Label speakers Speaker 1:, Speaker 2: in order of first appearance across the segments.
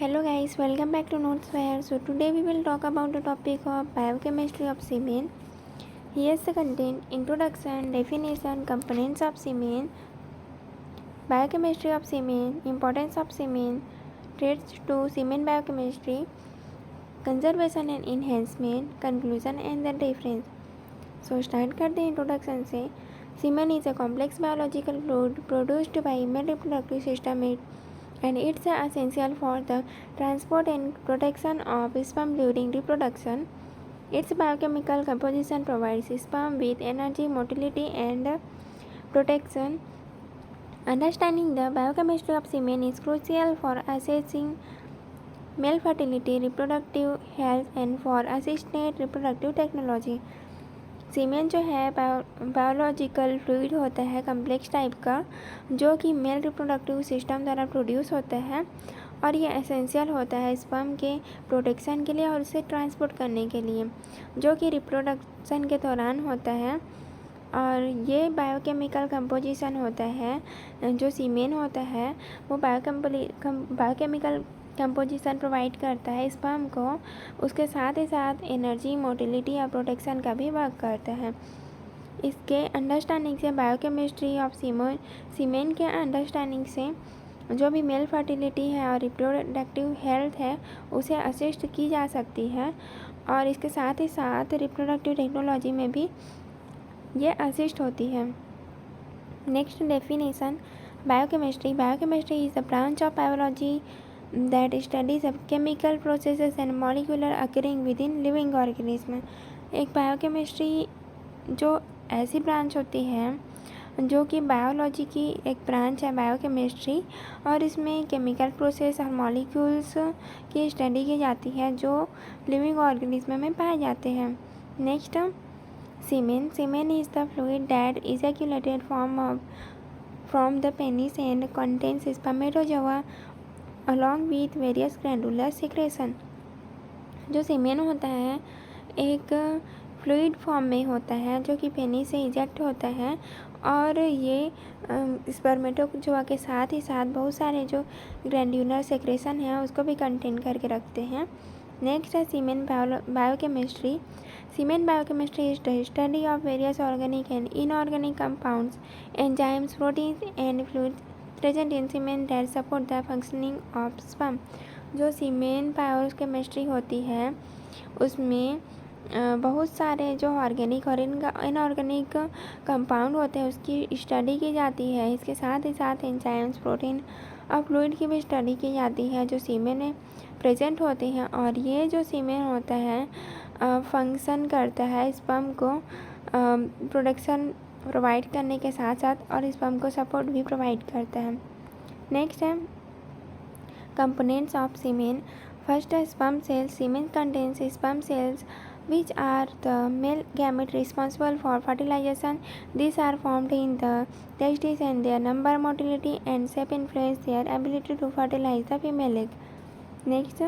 Speaker 1: Hello guys, welcome back to Notesware. So today we will talk about the topic of biochemistry of semen. Here's the content: introduction, definition, components of semen, biochemistry of semen, importance of semen, traits to semen biochemistry, conservation and enhancement, conclusion and the difference. So start करते हैं introduction से. Semen is a complex biological fluid produced by male reproductive system and it's essential for the transport and protection of sperm during reproduction. Its biochemical composition provides sperm with energy, motility, and protection. Understanding the biochemistry of semen is crucial for assessing male fertility, reproductive health, and for assisted reproductive technology. सीमेन जो है biological fluid होता है complex type का, जो कि male reproductive system द्वारा produce होता है और ये एसेंशियल होता है स्पर्म के प्रोटेक्शन के लिए और उसे ट्रांसपोर्ट करने के लिए, जो कि रिप्रोडक्शन के दौरान होता है. और ये बायोकेमिकल कंपोजिशन होता है, जो सीमेन होता है वो बायोकेमिकल कंपोजिशन प्रोवाइड करता है स्पर्म को, उसके साथ ही साथ एनर्जी, मोटिलिटी और प्रोटेक्शन का भी वर्क करता है. इसके अंडरस्टैंडिंग से बायोकेमिस्ट्री ऑफ सीमेन के अंडरस्टैंडिंग से जो भी मेल फर्टिलिटी है और रिप्रोडक्टिव हेल्थ है उसे असिस्ट की जा सकती है और इसके साथ ही साथ रिप्रोडक्टिव टेक्नोलॉजी में भी ये असिस्ट होती है. Next definition, biochemistry. Biochemistry is the branch of biology that studies of chemical processes and molecular occurring within living organism. एक बायोकेमिस्ट्री जो ऐसी ब्रांच होती है जो कि बायोलॉजी की एक ब्रांच है बायोकेमिस्ट्री, और इसमें केमिकल प्रोसेस और मॉलिक्यूल्स की स्टडी की जाती है जो लिविंग ऑर्गेनिज्म में पाए जाते हैं. Next, semen. Semen is the fluid that ejaculated from the penis and contains spermatozoa along with various glandular secretion. जो सीमेन होता है एक फ्लूइड फॉर्म में होता है जो कि पेनिस से इजेक्ट होता है और ये स्पर्मेटोजोआ के साथ ही साथ बहुत सारे जो ग्लैंडुलर सिक्रेशन है उसको भी कंटेन करके रखते हैं. नेक्स्ट है semen biochemistry. Semen biochemistry is the study of various organic and inorganic compounds, enzymes, proteins and fluids present in semen that support the functioning of sperm. जो सीमेन बायोकेमिस्ट्री होती है उसमें बहुत सारे जो ऑर्गेनिक और इनऑर्गेनिक कंपाउंड होते हैं उसकी स्टडी की जाती है. इसके साथ ही साथ एंजाइम्स, प्रोटीन और फ्लूइड की भी स्टडी की जाती है जो सीमेन में प्रेजेंट होते हैं. और ये जो सीमेन होता है फंक्शन करता है स्पर्म को प्रोडक्शन प्रोवाइड करने के साथ साथ और स्पर्म को सपोर्ट भी प्रोवाइड करता है. नेक्स्ट है कंपोनेंट्स ऑफ सीमेन. फर्स्ट है sperm cells. Semen contains sperm cells which are the male gamete responsible for fertilization. These are formed in the testes and their number, motility and shape influence their ability to fertilize the female egg. Next,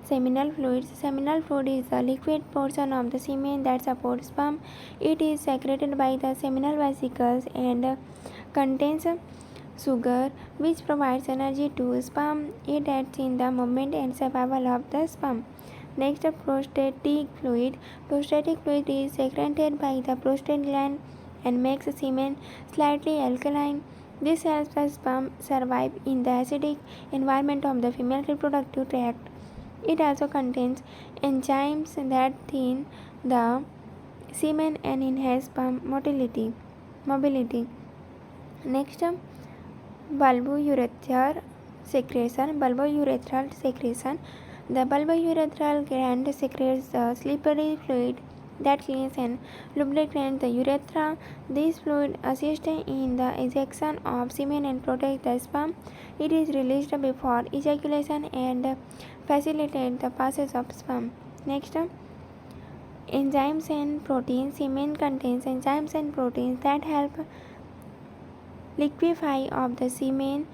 Speaker 1: seminal fluids. Seminal fluid is the liquid portion of the semen that supports sperm. It is secreted by the seminal vesicles and contains sugar which provides energy to sperm. It aids in the movement and survival of the sperm. Next, prostatic fluid. Prostatic fluid is secreted by the prostate gland and makes semen slightly alkaline. This helps the sperm survive in the acidic environment of the female reproductive tract. It also contains enzymes that thin the semen and enhance sperm mobility. Next, bulbourethral secretion. Bulbourethral secretion. The bulbourethral gland secretes the slippery fluid that cleans and lubricates the urethra. This fluid assists in the ejection of semen and protects the sperm. It is released before ejaculation and facilitates the passage of sperm. Next, enzymes and proteins. Semen contains enzymes and proteins that help liquefy of the semen,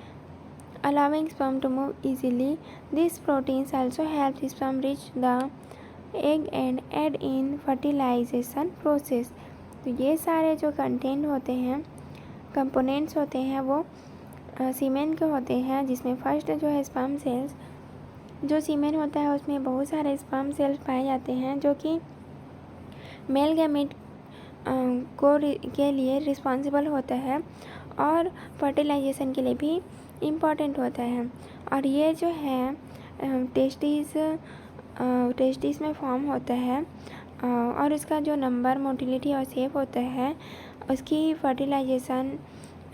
Speaker 1: allowing sperm to move easily. These proteins also help the sperm reach the egg and aid in fertilization process. तो ये सारे जो content होते हैं, components होते हैं वो सीमेन के होते हैं, जिसमें फर्स्ट जो है स्पर्म सेल्स. जो सीमेन होता है उसमें बहुत सारे स्पर्म सेल्स पाए जाते हैं जो कि मेल गैमेट के लिए रिस्पॉन्सिबल होता है और फर्टिलाइजेशन के लिए भी इम्पॉर्टेंट होता है। और ये जो है टेस्टिस में फॉर्म होता है और इसका जो नंबर, मोटिलिटी और शेप होता है उसकी फर्टिलाइजेशन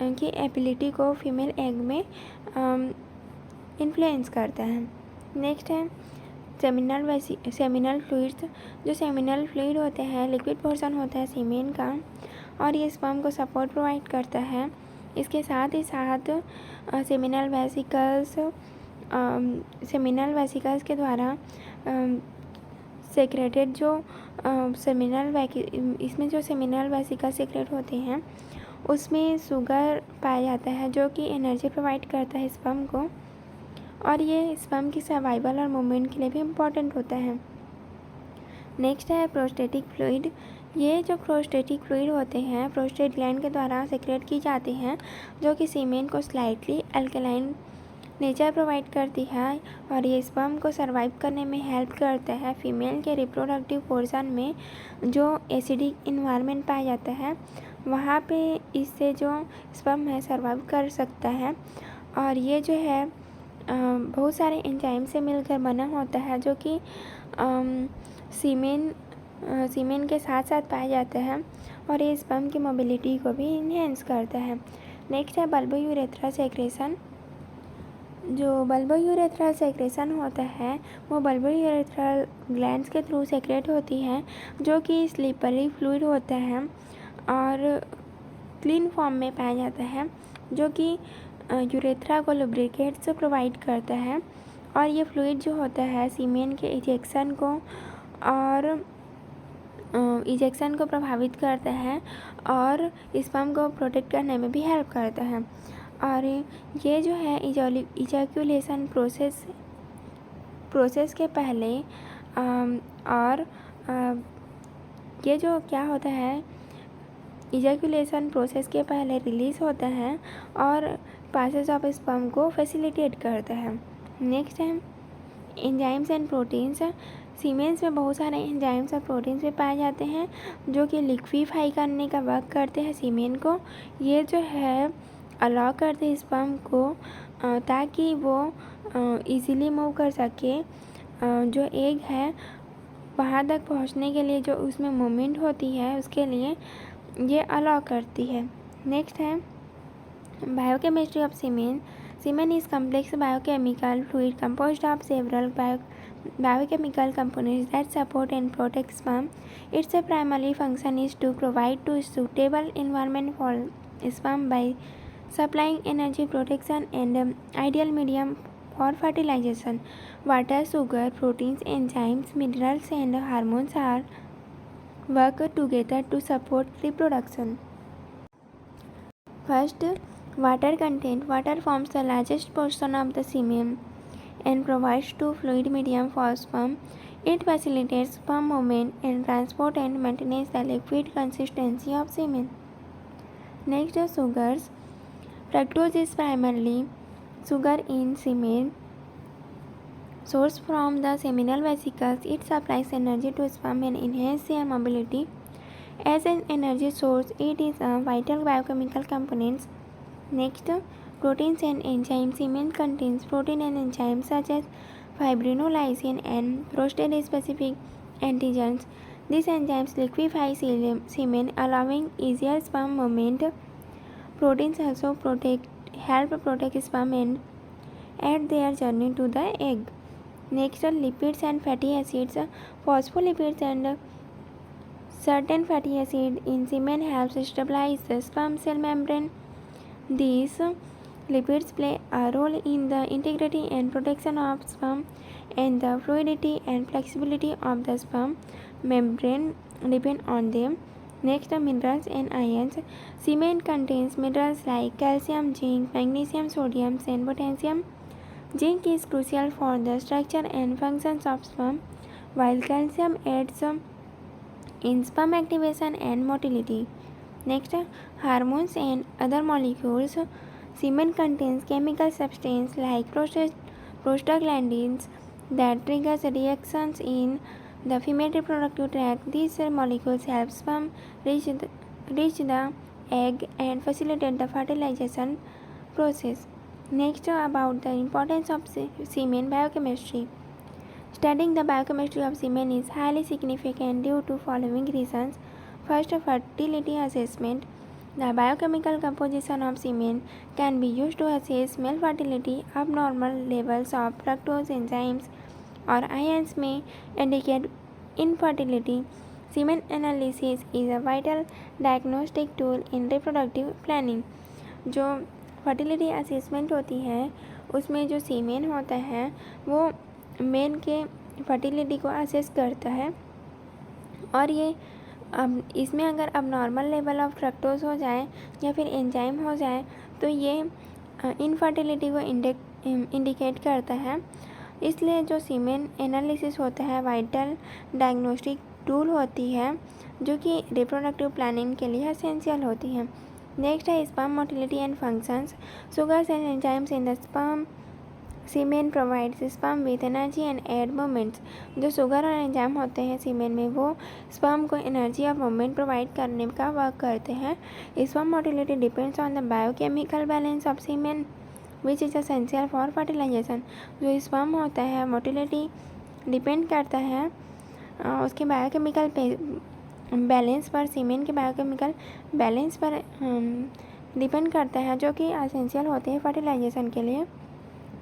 Speaker 1: की एबिलिटी को फीमेल एग में इन्फ्लुएंस करता है। नेक्स्ट है सेमिनल फ्लूइड्स। जो सेमिनल फ्लूइड होते हैं लिक्विड पोर्शन होता है सीमेन का और ये स्पर्म को सपोर्ट प्रोवाइड करता है। इसके साथ ही साथ सेमिनल वेसिकल्स के द्वारा सेक्रेटेड जो इसमें जो सेमिनल वेसिकल सेक्रेट होते हैं उसमें शुगर पाया जाता है जो कि एनर्जी प्रोवाइड करता है स्पर्म को और ये स्पर्म की सर्वाइवल और मूवमेंट के लिए भी इम्पॉर्टेंट होता है। नेक्स्ट है प्रोस्टेटिक फ्लूइड। ये जो प्रोस्टेटिक फ्लूइड होते हैं प्रोस्टेट ग्लैंड के द्वारा सेक्रेट की जाती हैं जो कि सीमेन को स्लाइटली अल्कलाइन नेचर प्रोवाइड करती है और ये स्पर्म को सर्वाइव करने में हेल्प करता है। फीमेल के रिप्रोडक्टिव पोर्शन में जो एसिडिक इन्वायरमेंट पाया जाता है वहाँ पे इससे जो स्पर्म है सर्वाइव कर सकता है और ये जो है बहुत सारे एंजाइम से मिलकर बना होता है जो कि सीमेन के साथ साथ पाया जाता है और ये स्पर्म की मोबिलिटी को भी इन्हेंस करता है। नेक्स्ट है बल्बोयूरेथ्रल सेक्रेशन। जो बल्बोयूरेथ्रल सेक्रेशन होता है वो बल्बोयूरेथ्रल ग्लैंड्स के थ्रू सेक्रेट होती है जो कि स्लिपरी फ्लूइड होता है और क्लीन फॉर्म में पाया जाता है जो कि यूरेथ्रा को लुब्रिकेट्स प्रोवाइड करता है और ये फ्लूइड जो होता है सीमेन के इजेक्शन को प्रभावित करता है और स्पर्म को प्रोटेक्ट करने में भी हेल्प करता है। और ये जो है इजैक्यूलेशन प्रोसेस के पहले और ये जो क्या होता है इजैक्यूलेशन प्रोसेस के पहले रिलीज़ होता है और पासेस ऑफ स्पर्म को फैसिलिटेट करता है। नेक्स्ट है एंजाइम्स एंड प्रोटीन्स। सीमेंस में बहुत सारे एंजाइम्स और प्रोटीन्स भी पाए जाते हैं जो कि लिक्विफाई करने का वर्क करते हैं सीमेन को। ये जो है अलाउ करते हैं स्पर्म को ताकि वो इजीली मूव कर सके। जो एग है वहाँ तक पहुँचने के लिए जो उसमें मूवमेंट होती है उसके लिए ये अलाउ करती है। नेक्स्ट है biochemistry of semen. Semen is complex biochemical fluid composed of several biochemical components that support and protect sperm. Its primary function is to provide to suitable environment for sperm by supplying energy, protection, and ideal medium for fertilization. Water, sugar, proteins, enzymes, minerals, and hormones are work together to support reproduction. First, water content. Water forms the largest portion of the semen and provides to fluid medium for sperm. It facilitates sperm movement and transport and maintains the liquid consistency of semen. Next is sugars. Fructose is primarily sugar in semen. Sourced from the seminal vesicles, it supplies energy to sperm and enhances their mobility. As an energy source, it is a vital biochemical component. Next, proteins and enzymes. Semen contains protein and enzymes such as fibrinolysin and prostate-specific antigens. These enzymes liquefy semen, allowing easier sperm movement. Proteins also help protect sperm and aid their journey to the egg. Next, lipids and fatty acids. Phospholipids and certain fatty acids in semen help stabilize the sperm cell membrane. These lipids play a role in the integrity and protection of sperm, and the fluidity and flexibility of the sperm membrane depend on them. Next, minerals and ions. Semen contains minerals like calcium, zinc, magnesium, sodium, and potassium. Zinc is crucial for the structure and functions of sperm, while calcium aids in sperm activation and motility. Next, hormones and other molecules. Semen contains chemical substances like prostaglandins, that triggers reactions in the female reproductive tract. These molecules help sperm reach the egg and facilitate the fertilization process. Next, about the importance of semen biochemistry. Studying the biochemistry of semen is highly significant due to following reasons. First, fertility assessment. The biochemical composition of semen can be used to assess male fertility. Abnormal levels of fructose enzymes or ions may indicate infertility. Semen analysis is a vital diagnostic tool in reproductive planning. जो fertility assessment होती है उसमें जो semen होता है वो main के fertility को असेस करता है और ये अब इसमें अगर अब नॉर्मल लेवल ऑफ फ्रक्टोज हो जाए या फिर एंजाइम हो जाए तो ये इनफर्टिलिटी को इंडिकेट करता है। इसलिए जो सीमेन एनालिसिस होता है वाइटल डायग्नोस्टिक टूल होती है जो कि रिप्रोडक्टिव प्लानिंग के लिए एसेंशियल होती है। नेक्स्ट है sperm motility and functions. Sugars and enzymes in the sperm semen provides sperm with energy and aid movements. जो शुगर और एंजाइम होते हैं सीमेन में वो स्पर्म को एनर्जी और मोमेंट प्रोवाइड करने का वर्क करते हैं। Sperm motility depends on the biochemical balance of semen which is essential for fertilization. जो स्पर्म होता है मोटिलिटी डिपेंड करता है उसके बायोकेमिकल बैलेंस पर, सीमेन के बायोकेमिकल बैलेंस पर डिपेंड करता है जो कि एसेंशियल होते हैं फर्टिलाइजेशन के लिए।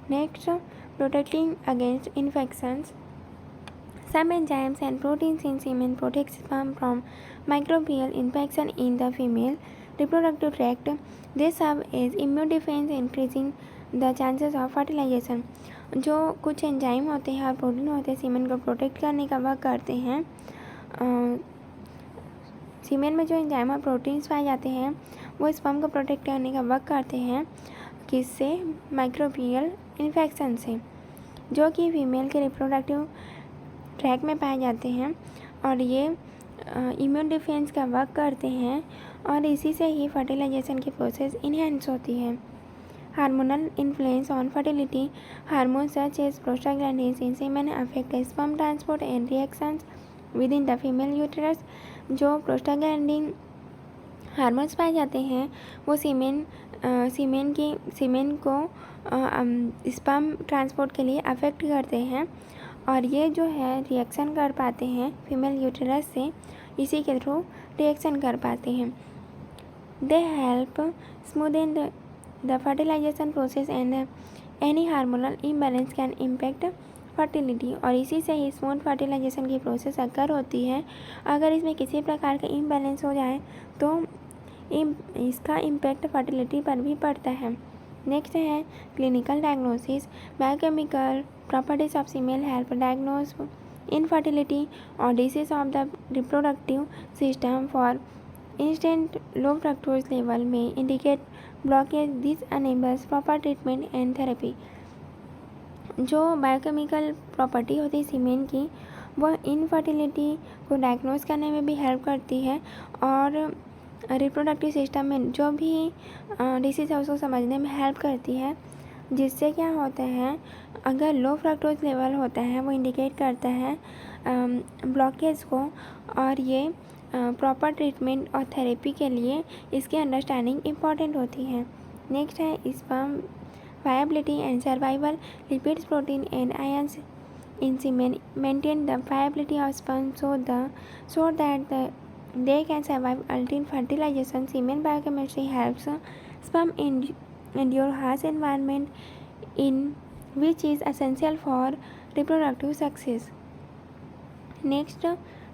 Speaker 1: Next, protecting against infections. Some enzymes and proteins in semen protect sperm from microbial infection in the female reproductive tract. They serve as immune defense, increasing the chances of fertilization. जो कुछ enzyme होते हैं और protein होते हैं सीमेन को protect करने का वर्क करते हैं। सीमेन में जो एंजाइम और प्रोटीन्स पाए जाते हैं वो स्पर्म को प्रोटेक्ट करने का वर्क करते हैं किससे? माइक्रोबियल इन्फेक्शन से जो कि फीमेल के रिप्रोडक्टिव ट्रैक में पाए जाते हैं और ये इम्यून डिफेंस का वर्क करते हैं और इसी से ही फर्टिलाइजेशन की प्रोसेस इन्हेंस होती है। Hormonal influence on fertility. Hormone such as prostaglandins in semen affect sperm transport and reactions within the female uterus. जो प्रोस्टाग्लैंडिन हार्मोन्स पाए जाते हैं वो सीमेन को स्पर्म ट्रांसपोर्ट के लिए अफेक्ट करते हैं और ये जो है रिएक्शन कर पाते हैं फीमेल यूटेरस से, इसी के थ्रू रिएक्शन कर पाते हैं। They help smoothen the fertilization process and any hormonal imbalance can impact fertility. और इसी से ही स्मूथ फर्टिलाइजेशन की प्रोसेस अकर होती है। अगर इसमें किसी प्रकार का इम्बैलेंस हो जाए तो इसका इम्पैक्ट फर्टिलिटी पर भी पड़ता है। नेक्स्ट है clinical diagnosis. Biochemical properties of female help diagnose infertility और disease of the reproductive system. For instance low fructose level में indicate blockage. This enables proper treatment and therapy. जो बायोकेमिकल प्रॉपर्टी होती है सीमेन की वो इनफर्टिलिटी को diagnose करने में भी हेल्प करती है और रिप्रोडक्टिव सिस्टम में जो भी डिसीज़ है उसको समझने में हेल्प करती है। जिससे क्या होता है अगर लो फ्रक्टोज लेवल होता है वो इंडिकेट करता है ब्लॉकेज को और ये प्रॉपर ट्रीटमेंट और थेरेपी के लिए इसकी अंडरस्टैंडिंग इम्पॉर्टेंट होती है। नेक्स्ट है sperm viability and survival. Lipids, protein and ions in semen maintain the viability of sperm so that they can survive until fertilization. Semen biochemistry helps sperm endure harsh environment in which is essential for reproductive success. Next,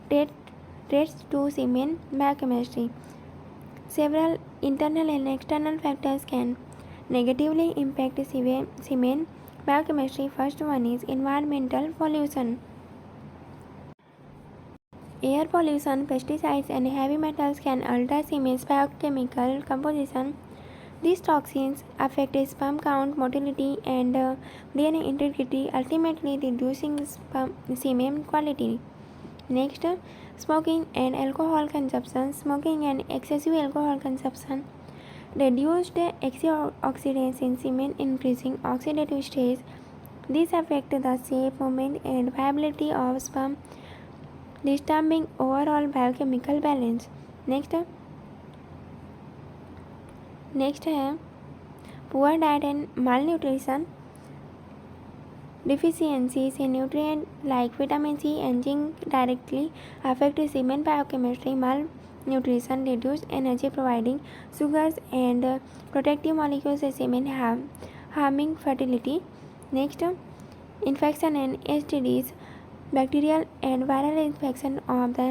Speaker 1: traits to semen biochemistry. Several internal and external factors can negatively impact semen biochemistry. First one is environmental pollution. Air pollution, pesticides and heavy metals can alter semen's biochemical composition. These toxins affect sperm count, motility and DNA integrity, ultimately reducing semen quality. Next, smoking and alcohol consumption. Smoking and excessive alcohol consumption reduced antioxidants in semen, increasing oxidative stress This affects the shape, movement, and viability of sperm, disturbing overall biochemical balance. Next है poor diet and malnutrition. Deficiencies in nutrients like vitamin C and zinc directly affect semen biochemistry. Malnutrition reduces energy providing sugars and protective molecules in semen, harming fertility. Next, infection and STDs. Bacterial and viral infection of the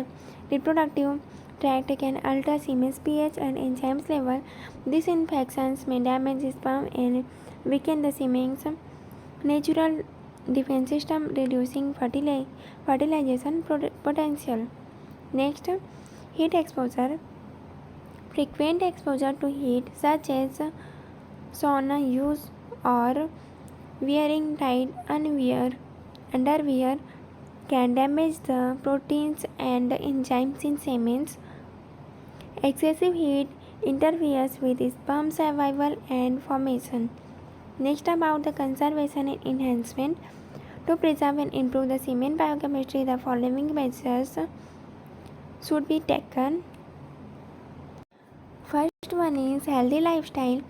Speaker 1: reproductive tract can alter semen's pH and enzymes level. These infections may damage sperm and weaken the semen's natural defense system, reducing fertilization potential. Next, heat exposure. Frequent exposure to heat such as sauna use or wearing tight underwear can damage the proteins and enzymes in semen. Excessive heat interferes with sperm survival and formation. Next, about the conservation and enhancement. To preserve and improve the semen biochemistry, the following measures should be taken. First one is healthy lifestyle.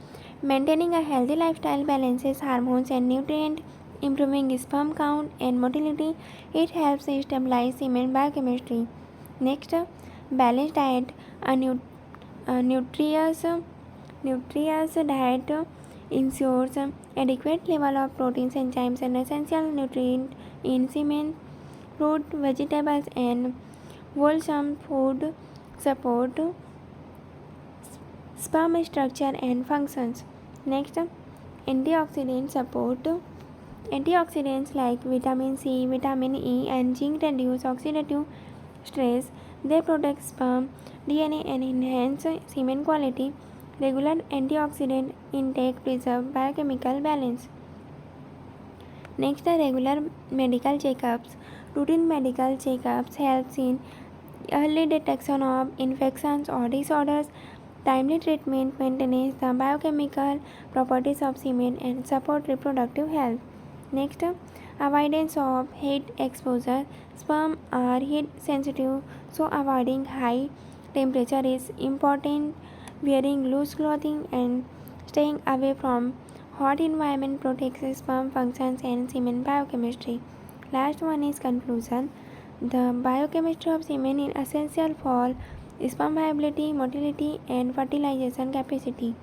Speaker 1: Maintaining a healthy lifestyle balances hormones and nutrients, improving sperm count and motility. It helps stabilize semen biochemistry. Next, balanced diet. A nutritious diet ensures adequate level of proteins, enzymes, and essential nutrients in semen. Fruit, vegetables, and wholesome food support sperm structure and functions. Next, antioxidant support. Antioxidants like vitamin C, vitamin E, and zinc reduce oxidative stress. They protect sperm DNA and enhance semen quality. Regular antioxidant intake preserves biochemical balance. Next, the regular medical checkups. Routine medical checkups helps in early detection of infections or disorders. Timely treatment maintains the biochemical properties of semen and support reproductive health. Next, avoidance of heat exposure. Sperm are heat sensitive, so avoiding high temperature is important. Wearing loose clothing and staying away from hot environment protects sperm functions and semen biochemistry. Last one is conclusion. The biochemistry of semen is essential for sperm viability, motility, and fertilization capacity.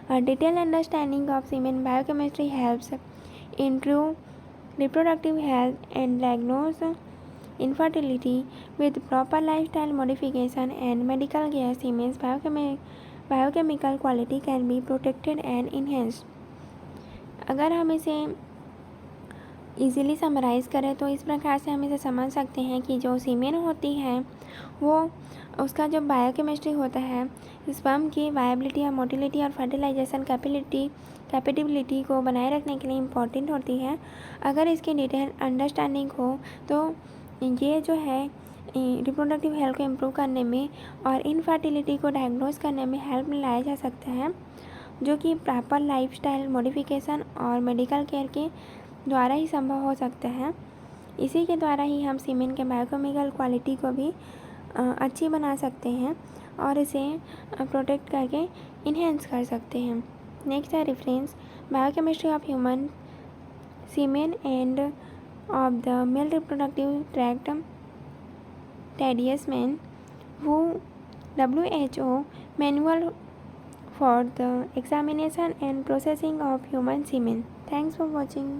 Speaker 1: A detailed understanding of semen biochemistry helps improve reproductive health and diagnose infertility. With proper lifestyle modification and medical care, semen's biochemical quality can be protected and enhanced. अगर हम इसे easily summarise करें तो इस प्रकार से हम इसे समझ सकते हैं कि जो सीमेन होती है वो उसका जो बायोकेमिस्ट्री होता है स्पर्म की वायबिलिटी और मोटिलिटी और फर्टिलाइजेशन कैपेबिलिटी को बनाए रखने के लिए इम्पॉर्टेंट होती है. अगर इसकी डिटेल अंडरस्टैंडिंग हो तो ये जो है रिप्रोडक्टिव हेल्थ को इम्प्रूव करने में और इनफर्टिलिटी को डायग्नोज करने में हेल्प लाया जा सकता है, जो कि प्रॉपर लाइफस्टाइल मॉडिफिकेशन और मेडिकल केयर के द्वारा ही संभव हो सकता है. इसी के द्वारा ही हम सीमेन के बायोकेमिकल क्वालिटी को भी अच्छी बना सकते हैं और इसे प्रोटेक्ट करके इन्हेंस कर सकते हैं. नेक्स्ट है reference biochemistry of human semen and of the male reproductive tract Thaddeus Mann, WHO Manual for the Examination and Processing of Human Semen. Thanks for watching.